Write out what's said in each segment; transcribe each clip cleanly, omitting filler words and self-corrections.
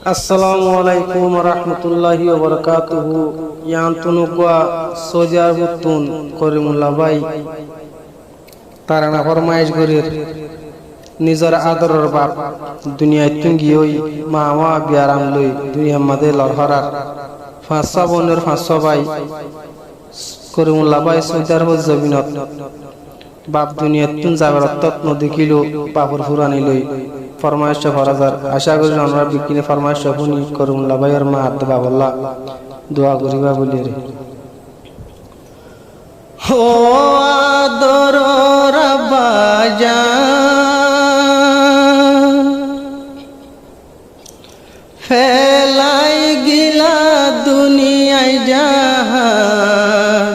Assalamualaikum warahmatullahi wabarakatuh. Yang tunukwa sojar hutun korimullah bhai tarana ফরমাইশ গরির নিজর আদরের বাপ দুনিয়ায় তুঙ্গি ওই মাওয়া বিয়ারাম লই দুনিয়া মাদে লরহরার ফাঁসা বনের ফাঁসা ভাই করিমুল্লাহ ভাই সোজার হজ জমিনত বাপ দুনিয়ায় তুন যাবার তত্ন দেখিল বাপুর ফুরানি লই ফরমাইশ ফরাজার আশা করি আমরা বিকিনে ফরমাইশ শুনি করিমুল্লাহ ভাইয়ের মা আদ বাবাল্লাহ দোয়া করিবা বলি রে ও আদর রাবাজা ফেলাই গিলা দুনিয়ায় জাহান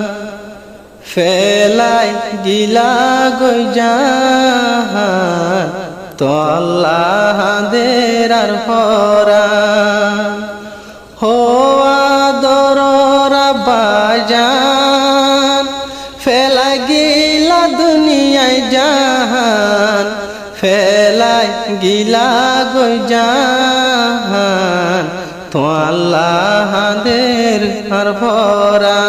ফেলাই গিলা গই জাহান তো আল্লাহ দের আর ফরা হো আদর রাবাজা ফেলাই গিলা দুনিয়ায় জাহান ফেলাই গিলা গই জাহান তো আল্লাহ দের আর ভরা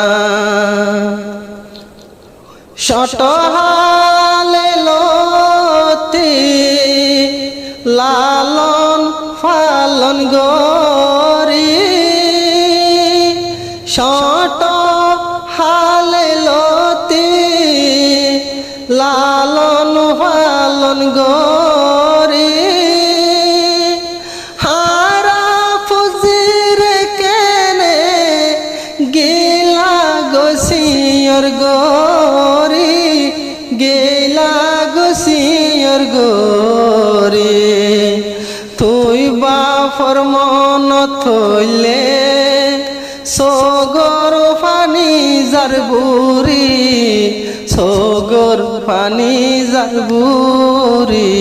শত হালে লতি লালন ফালন গরি শত হালে লতি লালন ফালন গরি হারা ফুজির কেনে গেলা গোসিয়র গরি গেলা গোসিয়র গরি তুই বাফর মন থইলে সগর পানি জারবুরি সগর পানি জারবুরি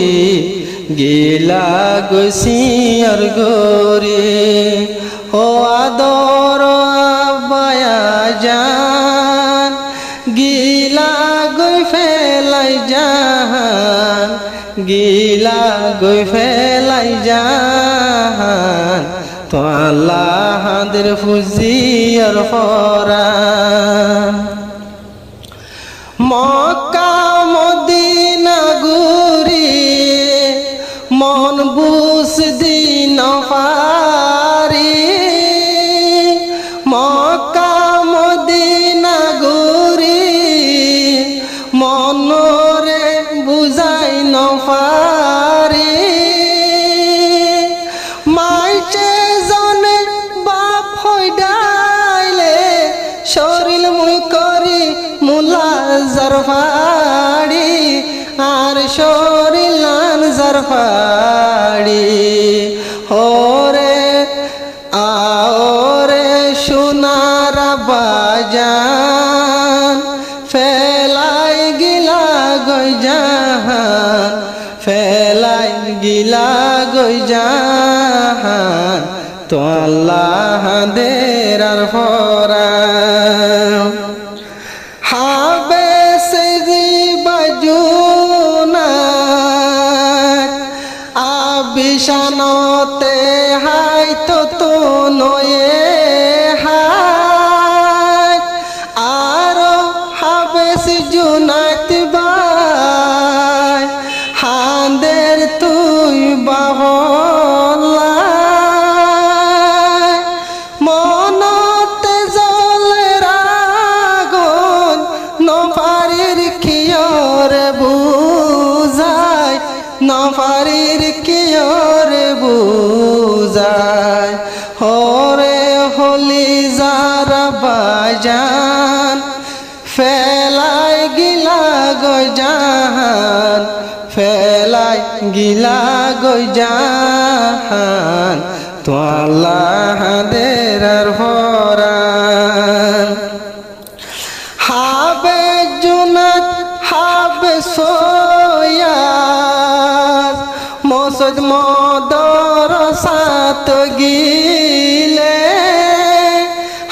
গেলা গসিয়র গরি ও আদর আবায়া জান গিলা গই ফেলাই জাহান গিলা গই ফেলাই জাহান তো আল্লাহ দের ফুজিয়র ফরা মক্কা মদিনা গুরি মন বুস দিন পারি মক্কা মদিনা গুরি মনরে বুঝাই ন পারি মাইচে জনে বাপ হই ডাইলে শরীর মুই করি মুলা জারফাড়ি আর শরীর লান জারফাড়ি ওরে আওরে সোনার বাজান ফেলাই গিলা গই জাহান ফেলাই গিলা গই জাহান তো আল্লাহ দের আর ফরা হাবে সে বাজুনা আবিশানতে হাই তো নয়ে হাই আর হাবেস জুনাত বাই হাঁদের তুই বাহলা মনতে জলে রাগন নফারির কিয়রে বুঝায় নফারির কিয়রে বুঝায় হরে হলি যারা বাজান ফেলাই গিলা গই জাহান ফেলাই গিলা গই জাহান তো আল্লাহ দের আর ফরান হাবে জুনাত হাবে সোয়াস মসদ মদর সাত গিলে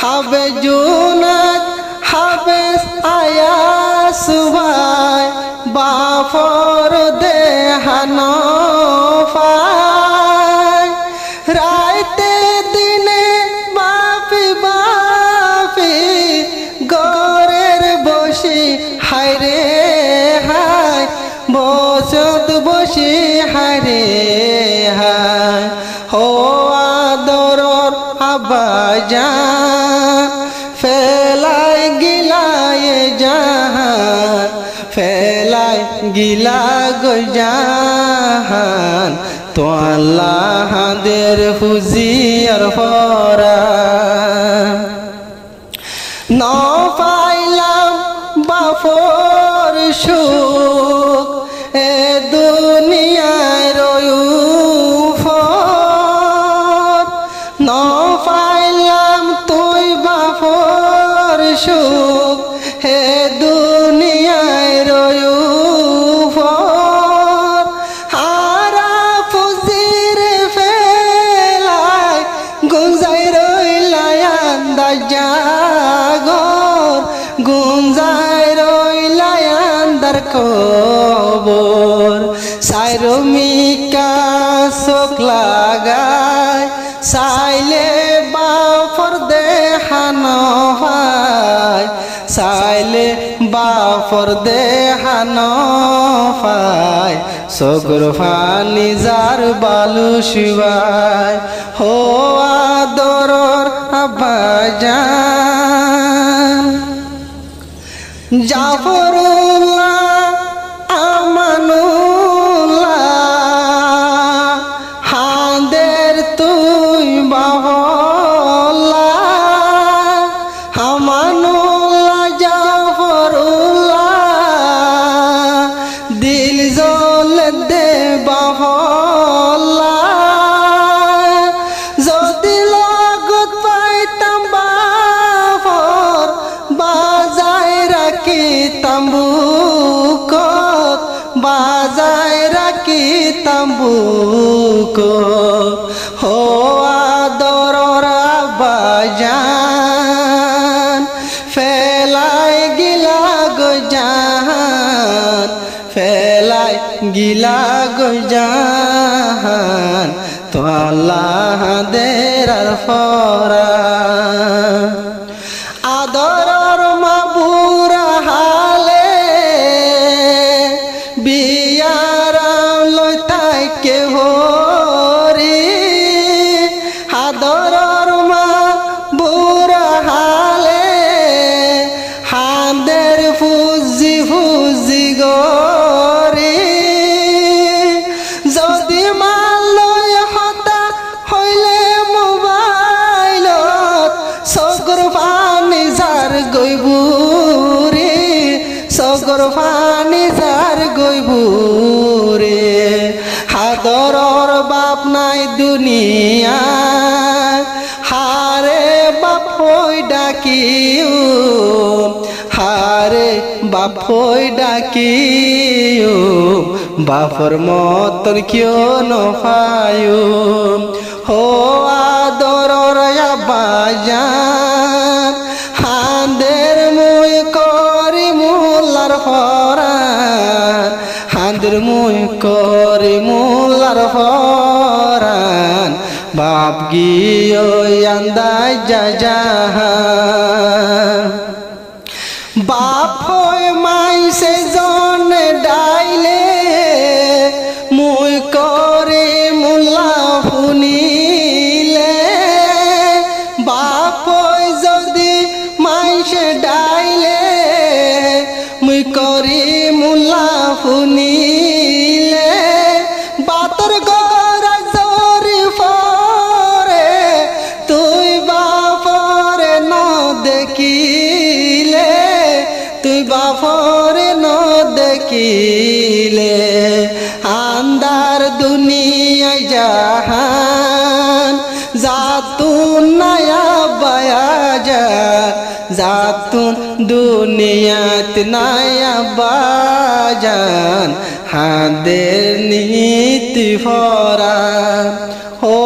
হাবে জুনাত হাবে আয়াস ভাই বাফর দেহান পায় রাইতে আব্বাজান ফেলাই গিলায়ে জাহান ফেলাই গিলা গো জাহান তো আল্লাহদের হুজিয়ার ফরা ন পাইলাম বাফর সুখ এ দুনিয়ায় রয়ুফর ন পাইলাম তুই বাফর সুখ হে দুনিয়ায় রয়ুফর হারা ফুজির ফেলায় গুঞ্জাই রইলাই আন্দাজ জাগর গুঞ্জাই রইলাই আন্দার কবর সাইরমিকা চোখ লাগায় চাইলে বাফর দেখান পায় চাইলে বাফর দেখান পায় চকুর ফানি যার বালু শিবায় হো আদরর আব্বাজান জাফরুল্লাহ আমানুল্লাহ হাঁদের তুই বাহলা আমানুল্লাহ জাফরুল্লাহ দিল জল দে বাহলা যদি লগত পাইতাম বাফর বাজায় রাখি তাম্বুকত বাজায় রাখি তাম্বুকত হো আদরর আব্বাজান ফেলাই গিলা গো জাহান ফেলাই গিলা গো জাহান তো আল্লাহদের ফরা আদরর মাবুরা হালে বিয়ারাম লইতাই কে হরি আদরর মাবুরা হালে হাঁদের ফুজি ফুজি গরি যদি মাল লয় হতা হইলে মোবাইলত চকুর পানি যার গইবুরে চকুর পানি যার গইবুরে হাদরর বাপ নাই দুনিয়া হারে বাপ হই ডাকিও হারে বাপ হই ডাকিও বাপর মতন কিয় নফায়ো হো আদরর আব্বাজান হাঁদের মুই করি মুলার ফরান হাঁদের মুই করি মুলার ফরান বাপ গিয়ে আন্দাজ জাহান বাপ হই মাইসে জন ডাইলে মুই করে মুল্লা ফুনিলে বাপ হই যদি মাইসে ডাইলে মুই করি মুল্লা ফুনিলে বাতর গড়া জরি ফরে তুই বাপরে ন দেখিলে তুই বাপরে ন দেখিলে আন্দার দুনিয়ায় জাহান জাতুন নয়া বায়াজান জাতুন দুনিয়াত নয়া বাজান হাঁদের নীতি ফরা হো